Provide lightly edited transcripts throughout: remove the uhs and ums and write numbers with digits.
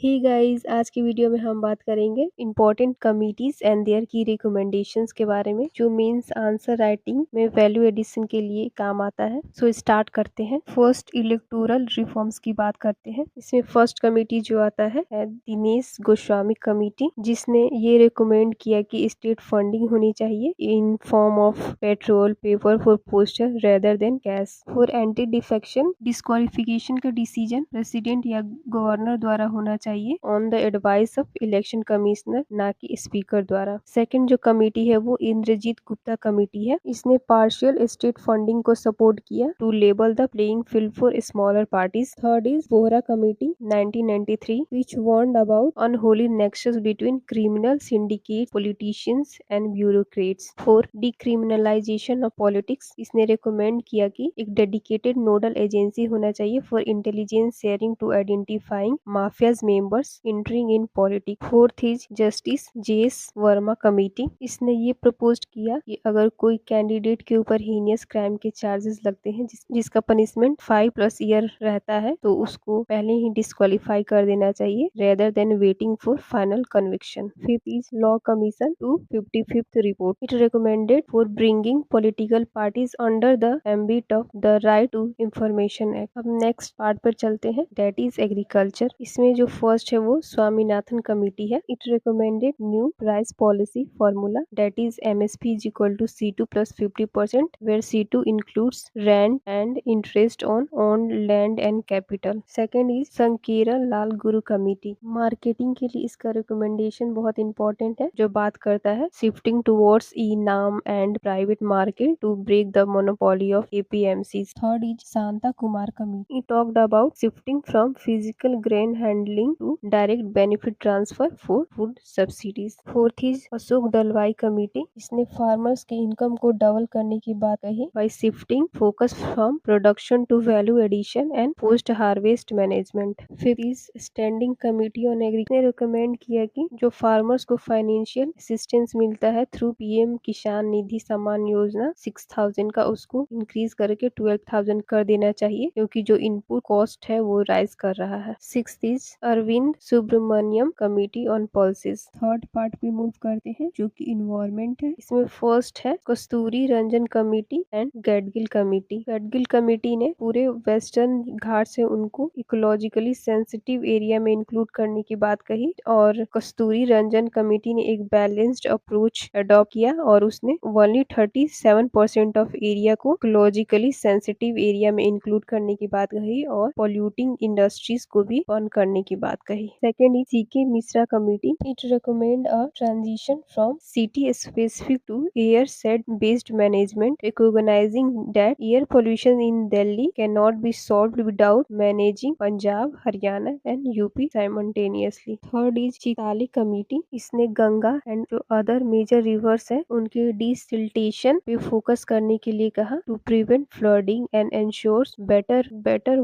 Hey guys, आज की video में हम बात करेंगे इम्पोर्टेंट कमिटीज एंड देयर की रिकमेंडेशंस के बारे में जो मीन्स आंसर राइटिंग में वैल्यू एडिशन के लिए काम आता है। सो स्टार्ट करते हैं। फर्स्ट इलेक्टोरल रिफॉर्म्स की बात करते हैं। इसमें फर्स्ट कमेटी जो आता है दिनेश गोस्वामी कमेटी, जिसने ये रिकमेंड किया कि स्टेट फंडिंग होनी चाहिए in form of petrol paper for poster rather than cash. For anti defection disqualification का डिसीजन प्रेसिडेंट या गवर्नर द्वारा होना चाहिए on the advice of election commissioner, ना कि स्पीकर द्वारा। सेकंड जो कमेटी है वो इंद्रजीत गुप्ता कमेटी है। इसने पार्शियल स्टेट फंडिंग को सपोर्ट किया टू लेबल the playing field for smaller parties. Third is Vohra committee 1993 which warned about unholy nexus between criminal syndicates, politicians and bureaucrats. For decriminalization of politics, इसने recommend किया कि एक dedicated nodal agency होना चाहिए for intelligence sharing to identifying mafias members entering in politics. Fourth is justice JS Verma committee. इसने ये propose किया कि अगर कोई कैंडिडेट के ऊपर हीनियस क्राइम के चार्जेस लगते हैं जिसका पनिशमेंट 5+ ईयर रहता है, तो उसको पहले ही डिस्क्वालीफाई कर देना चाहिए rather than waiting for final conviction. Fifth is law commission 255th report. It recommended for bringing political parties under the ambit of the right to information act. अब नेक्स्ट पार्ट पर चलते हैं, दैट इज एग्रीकल्चर। इसमें जो first है वो Swaminathan committee है। It recommended new price policy formula that is MSP is equal to C2 plus 50%, where C2 includes rent and interest on owned land and capital. Second is संकीरा Lal Guru committee. Marketing के लिए इसका recommendation बहुत important है, जो बात करता है shifting towards e NAM and private market to break the monopoly of APMCs. Third is Shanta Kumar committee. He talked about shifting from physical grain handling to direct benefit transfer for food subsidies. Fourth is Ashok Dalwai committee. इसने farmers की income को double करने की बात कही by shifting focus from production to value addition and post harvest management. Fifth is standing committee on agriculture ने recommend किया कि जो फार्मर्स को फाइनेंशियल असिस्टेंस मिलता है थ्रू PM किसान निधि सम्मान योजना 6,000 का, उसको इंक्रीज करके 12,000 कर देना चाहिए, क्योंकि जो इनपुट कॉस्ट है वो राइज कर रहा है। Sixth is Arvind Subramanian committee on policies. Third part पे मूव करते हैं जो कि इन्वायरमेंट है। इसमें फर्स्ट है Kasturi Rangan committee and Gadgil committee. Gadgil committee ने पूरे वेस्टर्न घाट से उनको इकोलॉजिकली सेंसिटिव एरिया में इंक्लूड करने की बात कही, और कस्तूरी रंजन कमेटी ने एक बैलेंस्ड अप्रोच अडॉप्ट किया और उसने ओनली 37% ऑफ एरिया को इकोलॉजिकली सेंसिटिव एरिया में इंक्लूड करने की बात कही और पॉल्यूटिंग इंडस्ट्रीज को भी बंद करने की बात कही। Second is CK Mishra committee. It recommend a transition from city specific to airshed based management, recognizing that air pollution in Delhi cannot be solved without managing Punjab, Haryana and UP simultaneously. Third is Chitale committee. इसने Ganga and जो other major rivers है उनके desiltation पे focus करने के लिए कहा to prevent flooding and ensures better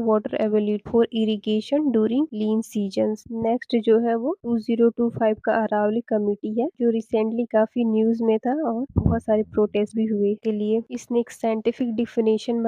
water availability for irrigation during lean seasons. Next जो है वो 2025 का अरावली कमेटी है, जो रिसेंटली काफी न्यूज में था और बहुत सारे प्रोटेस्ट भी हुए के लिए। इसने एक साइंटिफिक डेफिनेशन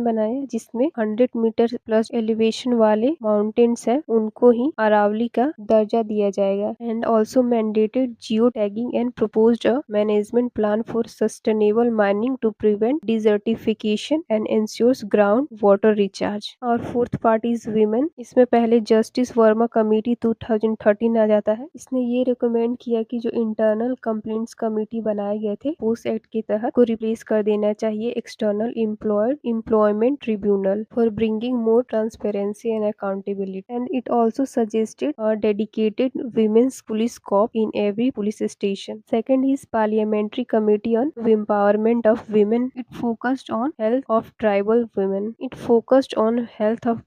बनाया जिसमें 100 मीटर प्लस एलिवेशन वाले माउंटेन्स है उनको ही अरावली का दर्जा दिया जाएगा, and also mandated geo tagging and proposed a management plan for sustainable mining to prevent desertification and ensures ground water recharge. और फोर्थ पार्ट इज वीमेन। इसमें पहले जस्टिस वर्मा कमेटी 2013 आ जाता है। इसने ये रिकमेंड किया कि जो इंटरनल कंप्लेंट्स कमेटी बनाए गए थे पोस्ट एक्ट के तहत को रिप्लेस कर देना चाहिए external employment tribunal for bringing more transparency and accountability, and it also suggested a dedicated women's police cop in every police station. Second is parliamentary committee on empowerment of women. It focused on health of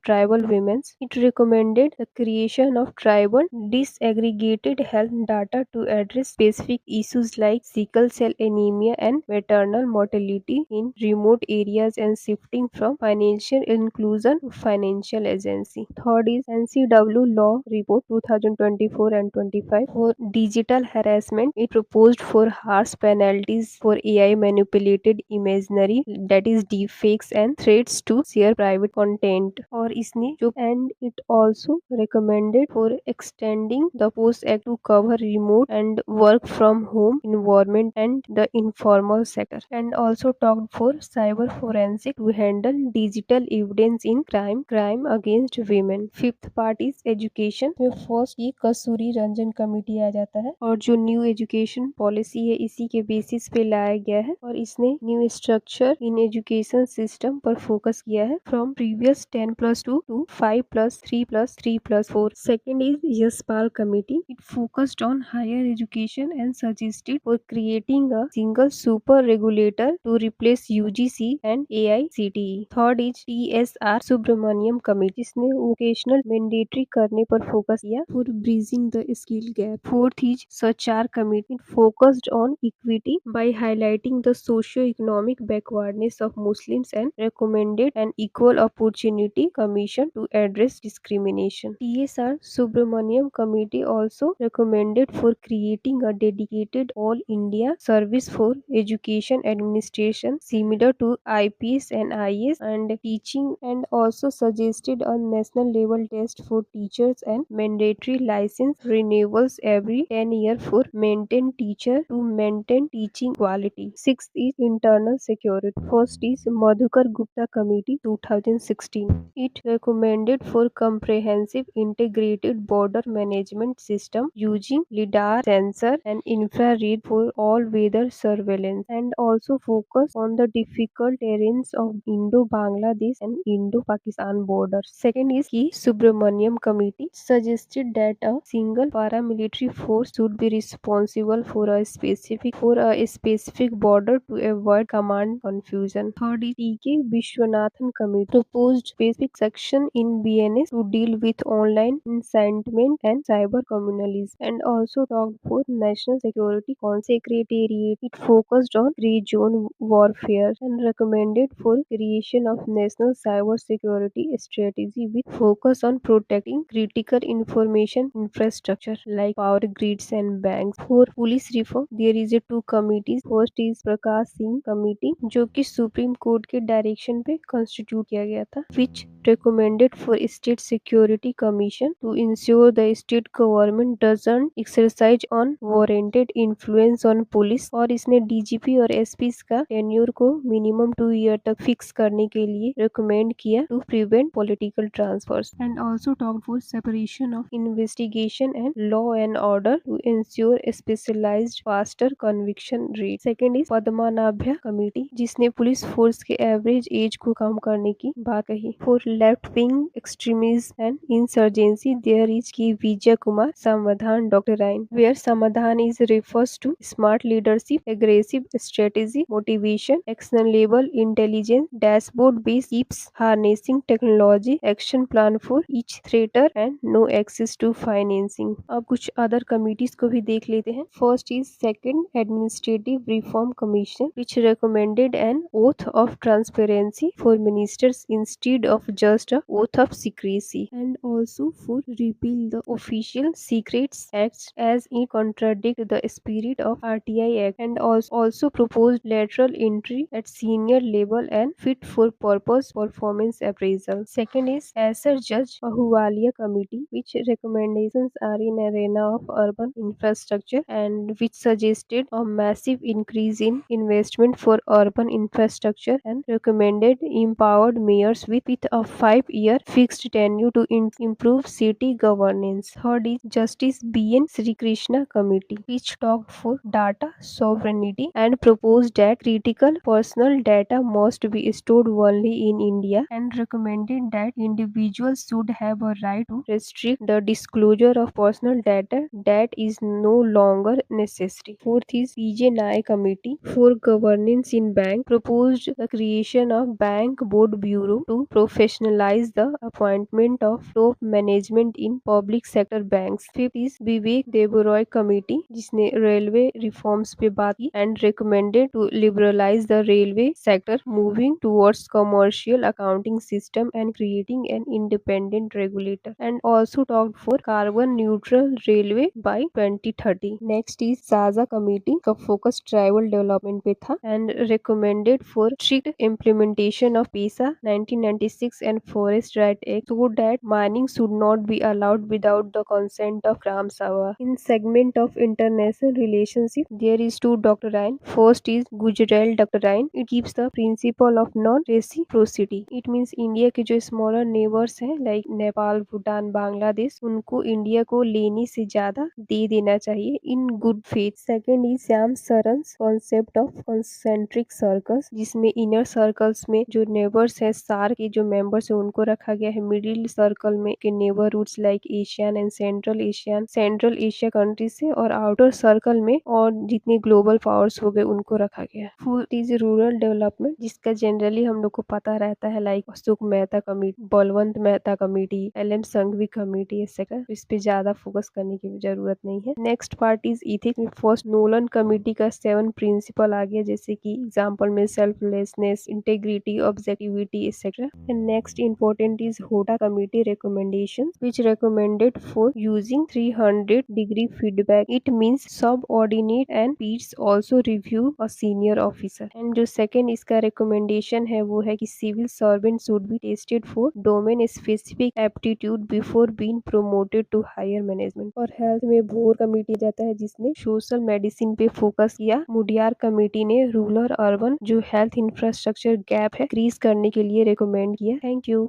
tribal women. It recommended the creation of tribal disaggregated health data to address specific issues like sickle cell anemia and maternal mortality in remote areas and shifting from financial inclusion to financial agency. Third is NCW Law Report 2024 and 25 for digital harassment. It proposed for harsh penalties for AI manipulated imaginary, that is deepfakes and threats to share private content. और इसने जो and It also recommended for extending the POST Act to cover remote and work from home environment and the informal sector, and also talked for cyber forensic to handle digital evidence in crime against women. Fifth part is education में first ये कस्तूरी Rangan committee आ जाता है और जो new education policy है इसी के basis पे लाया गया है और इसने new structure in education system पर फोकस किया है from previous 10+2 to 5+3+3+4. Second is Yaspal Committee. It focused on higher education and suggested for creating a single super regulator to replace UGC and AICTE. Third is TSR Subramaniam Committee, जिसने vocational mandatory करने पर focus किया for bridging the skill gap. Fourth is Sachar committee focused on equity by highlighting the socio economic backwardness of Muslims and recommended an equal opportunity commission to address discrimination. TSR Subramaniam Committee also recommended for creating a dedicated all India service for education administration similar to IPS and IAS and teaching, and also suggested a national level test for teachers and mandatory license renewals every 10 years for maintained teacher to maintain teaching quality. Sixth is internal security. First is Madhukar Gupta Committee 2016. It recommended for comprehensive integrated border management system using LIDAR sensor and infrared for all weather surveillance, and also focus on the difficult terrains of Indo-Bangladesh and Indo-Pakistan borders. Second is Ki Subramaniam Committee suggested that a single paramilitary force should be responsible for a specific border to avoid command confusion. Third is T.K. Vishwanathan Committee proposed specific section in BNS to deal with online incitement and cyber communalism, and also talked for national security secretariat. It focused on grey zone warfare and recommended for creation of national cyber security strategy with focus on protecting critical information infrastructure like power grids and banks. For police reform, there is a two committees. First is Prakash Singh Committee, जो कि supreme court के direction पे constitute किया गया था, which recommended for state security commission to ensure the state government doesn't exercise unwarranted influence on police, और इसने DGP और एसपी का टेन्योर को मिनिमम 2 ईयर तक फिक्स करने के लिए रिकमेंड किया to prevent political transfers, and also talk for separation of investigation and law and order to ensure specialized faster conviction rate. Second is Padmanabhaiah committee, जिसने police force के average age को कम करने की बात कही. For left wing extremism and insurgency there is की Vijay Kumar Samadhan doctrine, where Samadhan is refers to smart leadership, aggressive strategy, motivation, actionable intelligence, dashboard-based keeps harnessing technology, action plan for each threater, and no access to financing. अब कुछ other committees को भी देख लेते हैं. First is Second Administrative Reform Commission, which recommended an oath of transparency for ministers instead of just a oath of secrecy, and also for repeal the Official Secrets Act as it contradicts the spirit of RTI Act, and also proposed lateral entry at senior level and fit for purpose performance appraisal. Second is Asser Judge Ahluwalia Committee, which recommendations are in arena of urban infrastructure and which suggested a massive increase in investment for urban infrastructure and recommended empowered mayors with a 5-year fixed tenure to improve city governance. Third is Justice B.N. Sri Krishna Committee, which talked for data sovereignty and proposed that critical personal data must be stored only in India, and recommended that individuals should have a right to restrict the disclosure of personal data that is no longer necessary. Fourth is PJ Nayak Committee for Governance in Bank proposed the creation of Bank Board Bureau to professionalize the appointment of top management in public sector banks. Fifth is Vivek Deborah Committee, जिसने railway reforms पे बात की and recommended to liberalise the railway sector moving towards commercial accounting system and creating an independent regulator, and also talked for carbon neutral railway by 2030. Next is साजा committee का focus tribal development पे था and recommended for strict implementation of PESA 1996 and forest right act so that mining should not be allowed without the consent of Ram Sabha. In segment of international relationship, there is two doctrine. First is Gujarat doctrine. It gives the principle of non-reciprocity. It means India के जो smaller neighbours हैं like Nepal, Bhutan, Bangladesh, उनको India को लेने से ज्यादा दे देना चाहिए in good faith. Second is Shyam Saran concept of concentric circles, जिसमें इनर सर्कल्स में जो नेबर्स है सार के जो मेंबर्स है उनको रखा गया है। मिडिल सर्कल में के neighbourhoods like Asian and central Asia country से, और आउटर सर्कल में और जितने ग्लोबल पावर्स हो गए उनको रखा गया। फोर्थ इज रूरल डेवलपमेंट, जिसका जनरली हम लोग को पता रहता है like Ashok Mehta committee, Balwant Mehta committee, LM Sanghvi committee etcetera. इस पे ज्यादा फोकस करने की जरूरत नहीं है। नेक्स्ट पार्ट इज इथिक्स में फर्स्ट नोलन कमेटी का 7 प्रिंसिपल आ गया, जैसे कि एग्जाम्पल में selflessness, integrity, objectivity etcetera. And next important is Hota committee recommendation which recommended for using 300-degree feedback. It means subordinate and peers also review a senior officer. And जो second इसका recommendation है वो है कि civil servant should be tested for domain specific aptitude before being promoted to higher management. और health में भोर committee जाता है जिसने सोशल मेडिसिन पे फोकस किया। मुडियार कमेटी ने रूरल अर्बन जो हेल्थ इंफ्रास्ट्रक्चर गैप है इंक्रीज करने के लिए रिकमेंड किया। Thank you.